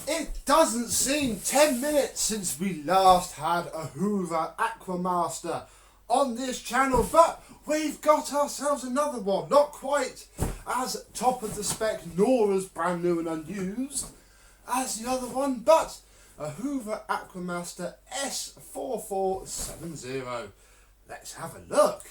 It doesn't seem 10 minutes since we last had a Hoover Aquamaster on this channel, but we've got ourselves another one. Not quite as top of the spec nor as brand new and unused as the other one, but a Hoover Aquamaster S4470. Let's have a look.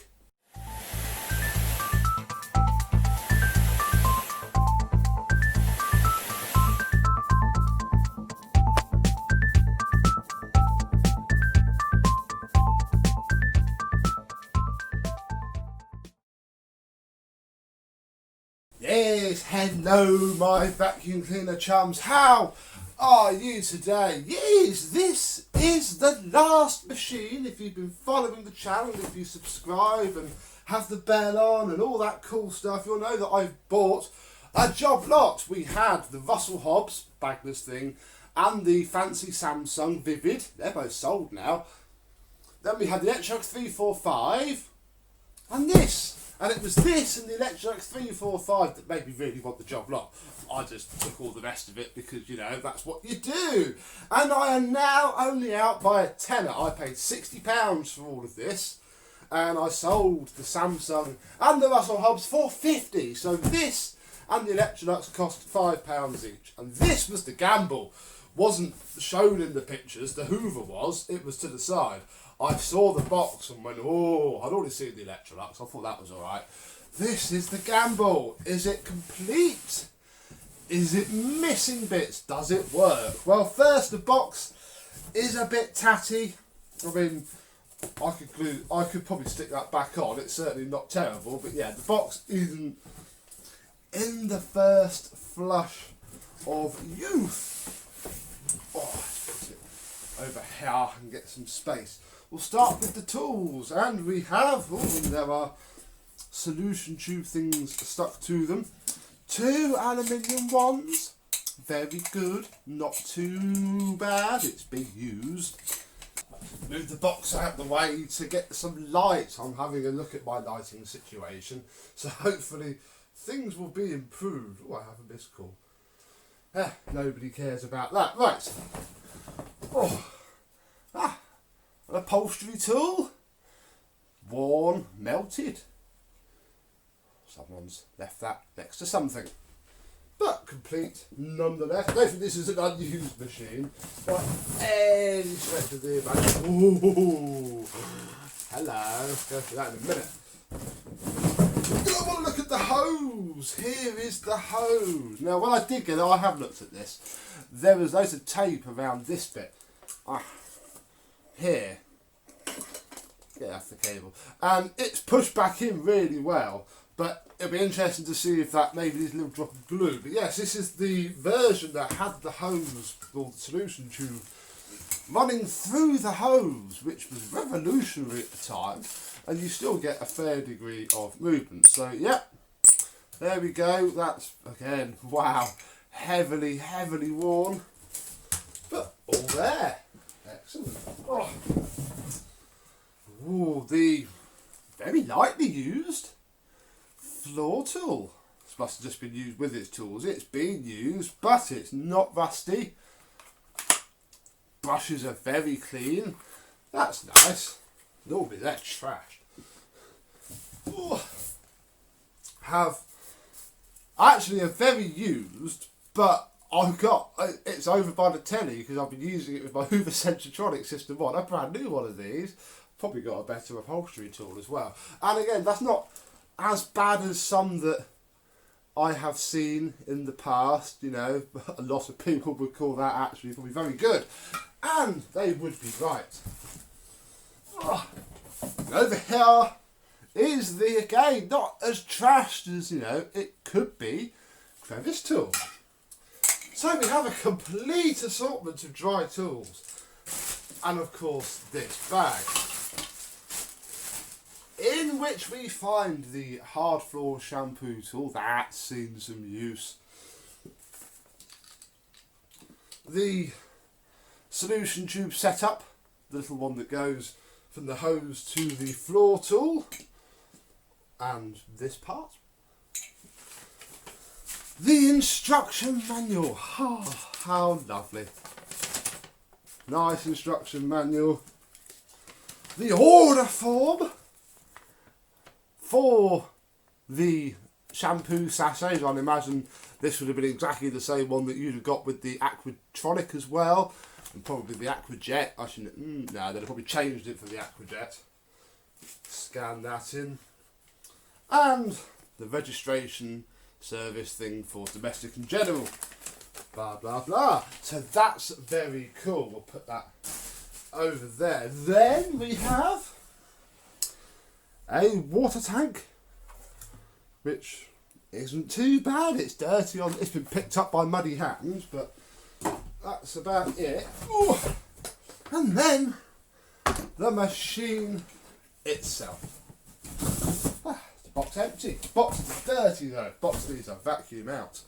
Yes, hello my vacuum cleaner chums, how are you today? Yes, this is the last machine. If you've been following the channel, if you subscribe and have the bell on and all that cool stuff, you'll know that I've bought a job lot. We had the Russell Hobbs bagless thing and the fancy Samsung Vivid, they're both sold now. Then we had the Electrolux 345 and this. And it was this and the Electrolux 345 that made me really want the job lot. I just took all the rest of it because, you know, that's what you do. And I am now only out by a tenner. I paid £60 for all of this. And I sold the Samsung and the Russell Hobbs for £50. So this and the Electrolux cost £5 each. And this was the gamble. Wasn't shown in the pictures, the Hoover was, it was to the side. I saw the box and went, oh, I'd already seen the Electrolux, I thought that was alright. This is the gamble. Is it complete? Is it missing bits? Does it work? Well, first, the box is a bit tatty. I mean, I could probably stick that back on, it's certainly not terrible, but yeah, the box isn't in the first flush of youth. Oh, let's put it over here and get some space. We'll start with the tools, and we have, there are solution tube things stuck to them. 2 aluminium ones, very good, not too bad, it's been used. Move the box out the way to get some light. I'm having a look at my lighting situation, so hopefully things will be improved. Oh, I have a missed call. Nobody cares about that. Right. An upholstery tool. Worn, melted. Someone's left that next to something. But complete nonetheless. I don't think this is an unused machine. By any stretch of the imagination. Ooh. Hello. Let's go through that in a minute. We're going to want to look at the hose. Here is the hose. Now, when I did get it, I have looked at this. There was loads of tape around this bit. Here. Yeah, that's the cable. And it's pushed back in really well. But it'll be interesting to see if that maybe needs a little drop of glue. But yes, this is the version that had the hose, or the solution tube, running through the hose, which was revolutionary at the time. And you still get a fair degree of movement. So, yep, there we go. That's, again, wow, heavily, heavily worn. But all there. Excellent. Oh. Ooh, the very lightly used floor tool. This must have just been used with its tools. It's been used, but it's not rusty. Brushes are very clean. That's nice. Normally they're trashed. Ooh. Have actually a very used, but I've got, it's over by the telly because I've been using it with my Hoover Sensatronic system on. A brand new one of these. Probably got a better upholstery tool as well. And again, that's not as bad as some that I have seen in the past. You know, a lot of people would call that actually probably very good. And they would be right. Over here is the, again, not as trashed as, you know, it could be, crevice tool. So we have a complete assortment of dry tools. And of course this bag, in which we find the hard floor shampoo tool. That's seen some use. The solution tube setup, the little one that goes from the hose to the floor tool. And this part. the instruction manual. Oh, how lovely. Nice instruction manual. The order form for the shampoo sachets. I'd imagine this would have been exactly the same one that you'd have got with the Aquatronic as well. And probably the Aquajet. I shouldn't. No, they'd have probably changed it for the Aquajet. Scan that in. And the registration service thing for domestic and general. Blah, blah, blah. So that's very cool. We'll put that over there. Then we have a water tank, which isn't too bad. It's dirty on. It's been picked up by muddy hands, but that's about it. Ooh. And then the machine itself. The box empty. The box is dirty though. The box needs a vacuum out.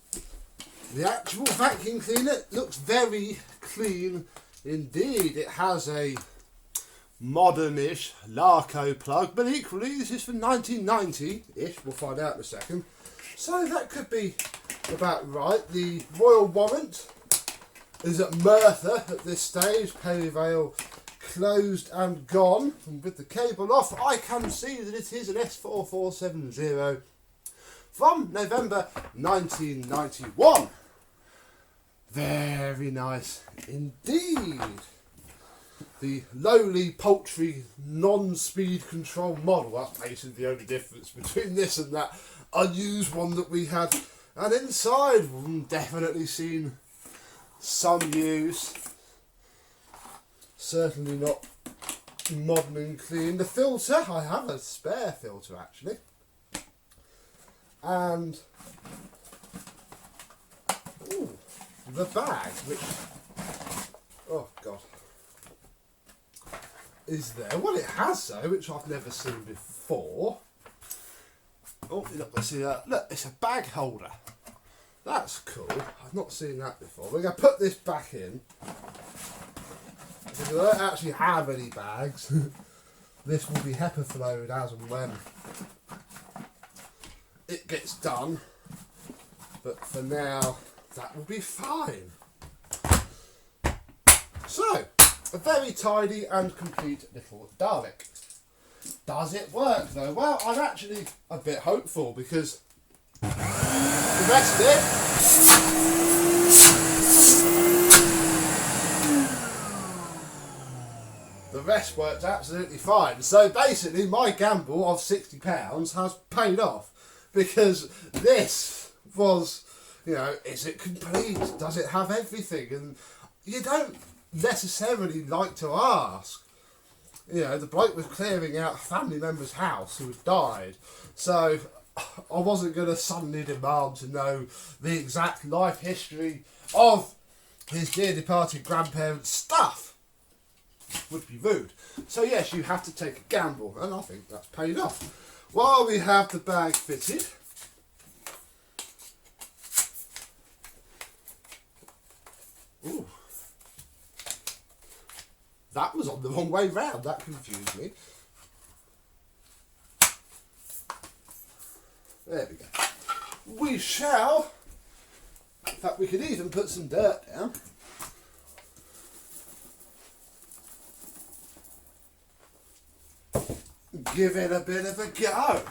The actual vacuum cleaner looks very clean indeed. It has a modern-ish Larco plug, but equally this is from 1990-ish. We'll find out in a second. So that could be about right. The Royal Warrant is at Merthyr at this stage. Perivale closed and gone. And with the cable off, I can see that it is an S4470 from November 1991. Very nice indeed. The lowly poultry non-speed control model. That's basically the only difference between this and that unused one that we had. And inside, definitely seen some use. Certainly not modern and clean. The filter, I have a spare filter actually. And ooh, the bag, which, oh god, is there. Well, it has though, which I've never seen before. Oh, you're not going to see that. Look, it's a bag holder. That's cool. I've not seen that before. We're going to put this back in. Because I don't actually have any bags. This will be HEPA flowed as and when it gets done. But for now, that will be fine. So, a very tidy and complete little Dalek. Does it work though? Well, I'm actually a bit hopeful because the rest of it, the rest worked absolutely fine. So basically my gamble of £60 has paid off because this was, you know, is it complete? Does it have everything? And you don't necessarily like to ask. You know, the bloke was clearing out a family member's house who had died, so I wasn't going to suddenly demand to know the exact life history of his dear departed grandparents' stuff. Would be rude. So yes, you have to take a gamble, and I think that's paid off. While we have the bag fitted, ooh. That was on the wrong way round. That confused me. There we go. We shall. In fact, we could even put some dirt down. Give it a bit of a go.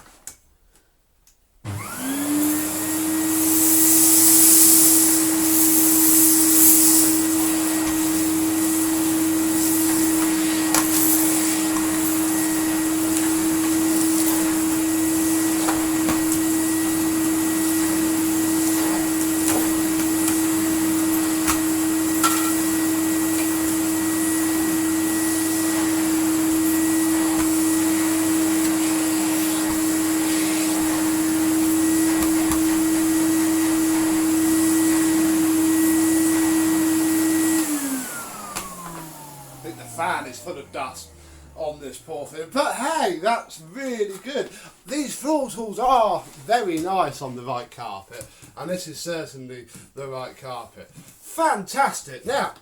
Fan is full of dust on this poor thing, but hey, that's really good. These floor tools are very nice on the right carpet, and this is certainly the right carpet. Fantastic. Now,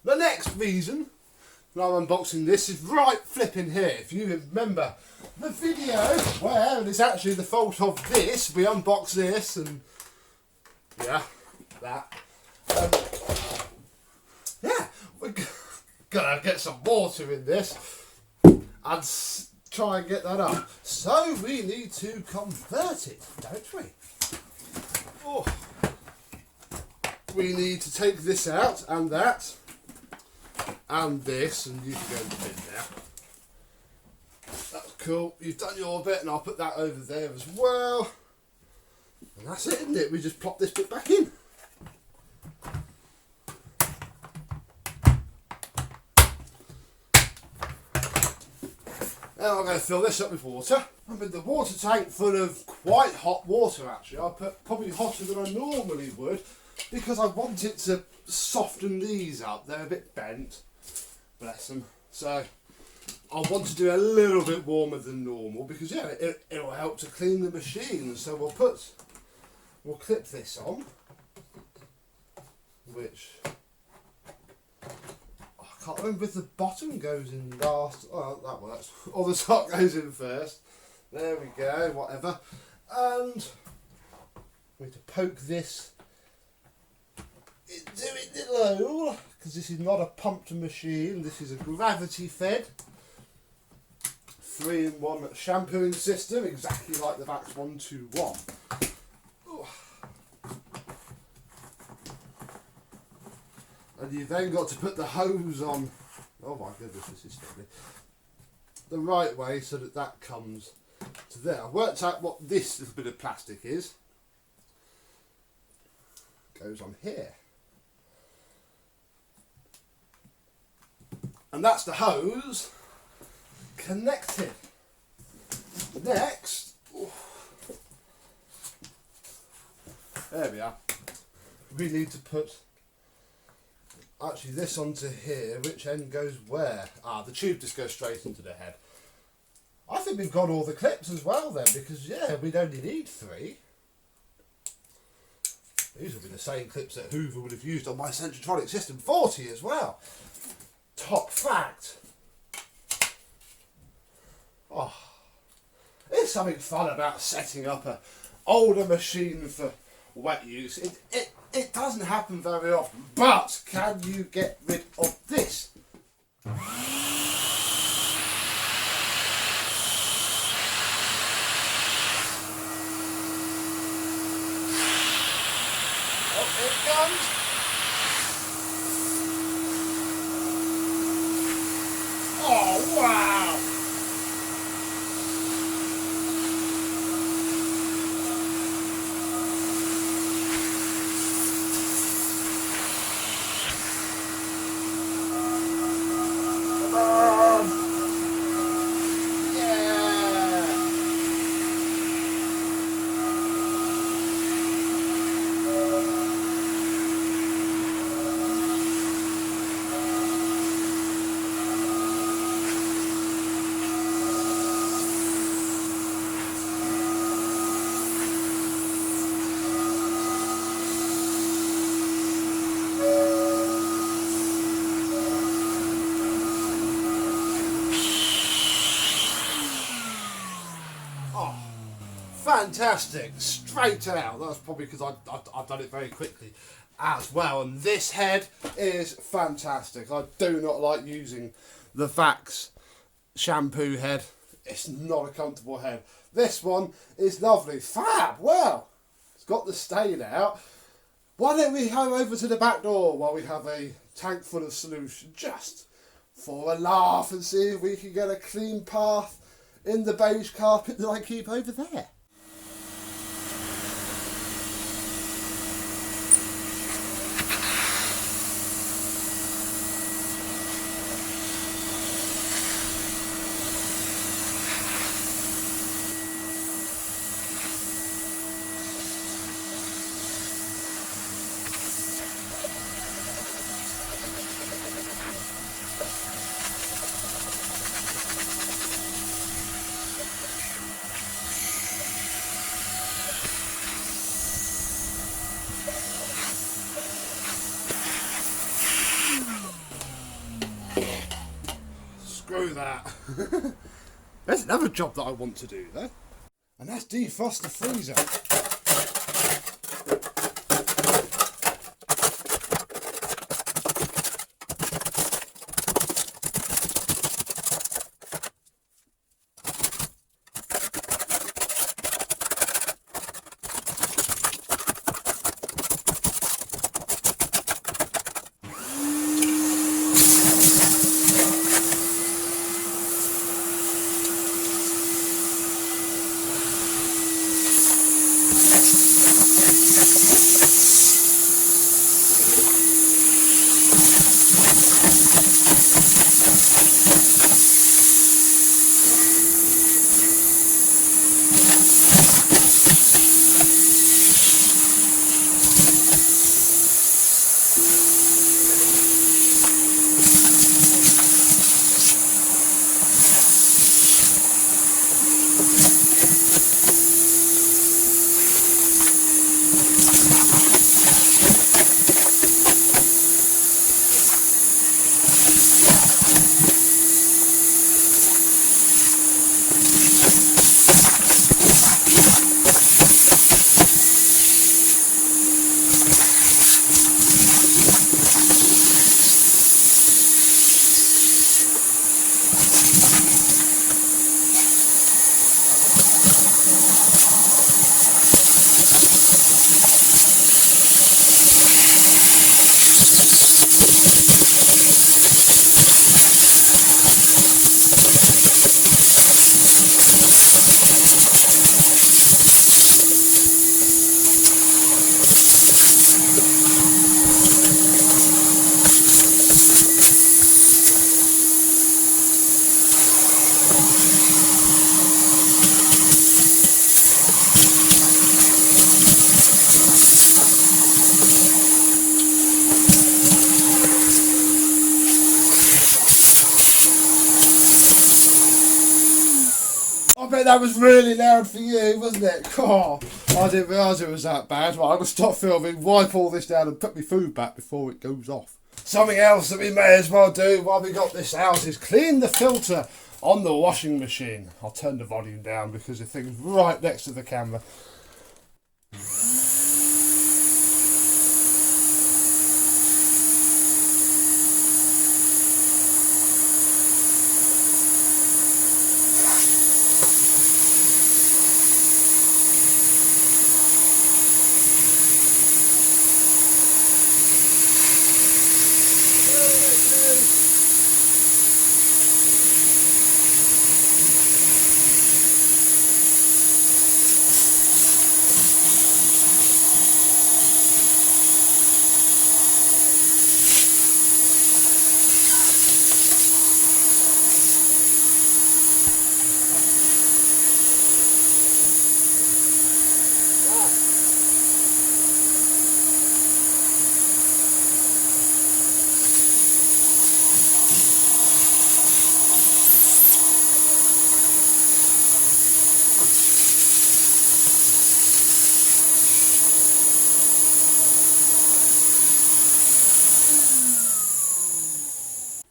the next reason that I'm unboxing this is right flipping here. If you remember the video where, and it's actually the fault of this, we unboxed this and Yeah, that. Yeah, we're gonna get some water in this and try and get that up. So we need to convert it, don't we? Oh. We need to take this out and that and this, and you can go in the bin now. That's cool. You've done your bit, and I'll put that over there as well. And that's it, isn't it? We just plop this bit back in. Now I'm going to fill this up with water. I'm in the water tank full of quite hot water actually. I'll put probably hotter than I normally would because I want it to soften these up. They're a bit bent, bless them. So I want to do a little bit warmer than normal because yeah, it'll help to clean the machine. So we'll clip this on, which I can't remember if the bottom goes in last. Oh, that works. Or the top goes in first. There we go, whatever. And we need to poke this into it little, because this is not a pumped machine, this is a gravity fed 3-in-1 shampooing system, exactly like the VAX 121. And you've then got to put the hose on, oh my goodness, this is sticky, the right way so that that comes to there. I've worked out what this little bit of plastic is. Goes on here. And that's the hose connected. Next, there we are. We need to put actually this onto here. Which end goes where? Ah, the tube just goes straight into the head. I think we've got all the clips as well then, because yeah, we'd only need 3. These will be the same clips that Hoover would have used on my Centrotronic System 40 as well. Top fact. Oh, there's something fun about setting up an older machine for wet use. It doesn't happen very often, but can you get rid of this? Oh, here it comes. Oh, wow! Fantastic, straight out. That's probably because I've done it very quickly as well. And this head is fantastic. I do not like using the VAX shampoo head. It's not a comfortable head. This one is lovely. Fab. Well, it's got the stain out. Why don't we go over to the back door while we have a tank full of solution just for a laugh and see if we can get a clean path in the beige carpet that I keep over there. Screw that. There's another job that I want to do though, and that's defrost the freezer. that was really loud for you, wasn't it? Oh, I didn't realise it was that bad. Well, I'm going to stop filming, wipe all this down and put my food back before it goes off. Something else that we may as well do while we got this out is clean the filter on the washing machine. I'll turn the volume down because the thing's right next to the camera.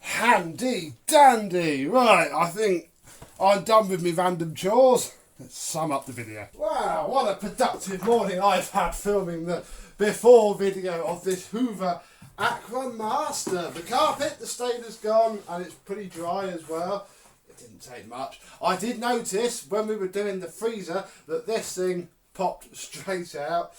Handy dandy. Right, I think I'm done with my random chores. Let's sum up the video. Wow, what a productive morning I've had filming the before video of this Hoover Aquamaster. The carpet, the stain is gone, and it's pretty dry as well. It didn't take much. I did notice when we were doing the freezer that this thing popped straight out.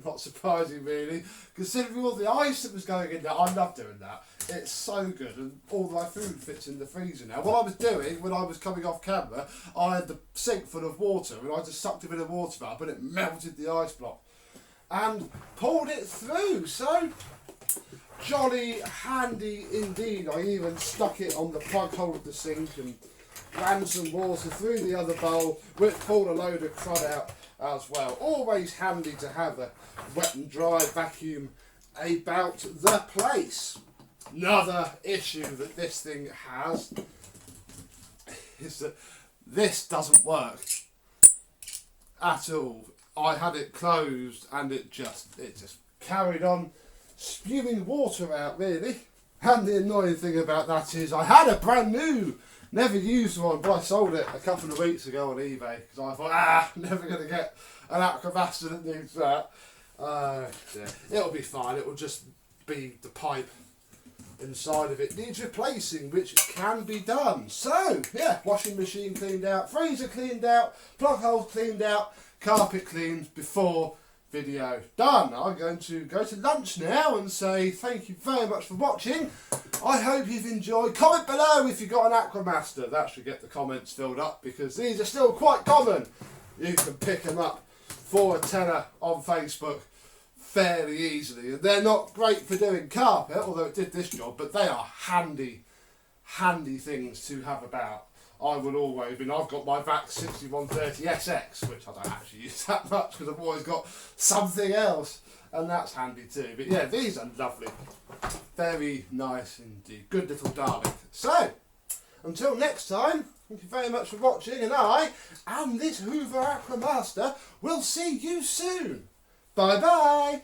Not surprising really, considering all the ice that was going in there. I love doing that. It's so good, and all my food fits in the freezer now. What I was doing when I was coming off camera, I had the sink full of water, and I just sucked a bit of water up, and it melted the ice block and pulled it through. So jolly handy indeed. I even stuck it on the plug hole of the sink and ran some water through the other bowl, which pulled a load of crud out as well. Always handy to have a wet and dry vacuum about the place. Another issue that this thing has is that this doesn't work at all. I had it closed and it just carried on spewing water out really. And the annoying thing about that is I had a brand new, never used one, but I sold it a couple of weeks ago on eBay because I thought, never going to get an Aquamaster that needs that. Yeah. It'll be fine. It will just be the pipe inside of it needs replacing, which can be done. So, yeah, washing machine cleaned out, freezer cleaned out, plug holes cleaned out, carpet cleaned before video done. I'm going to go to lunch now and say thank you very much for watching. I hope you've enjoyed. Comment below if you've got an Aquamaster. That should get the comments filled up because these are still quite common. You can pick them up for a tenner on Facebook fairly easily. They're not great for doing carpet, although it did this job, but they are handy things to have about. I will always, I've got my VAX 6130 SX, which I don't actually use that much because I've always got something else, and that's handy too. But yeah, these are lovely. Very nice indeed. Good little darling. So, until next time, thank you very much for watching, and I and this Hoover Aquamaster will see you soon. Bye bye.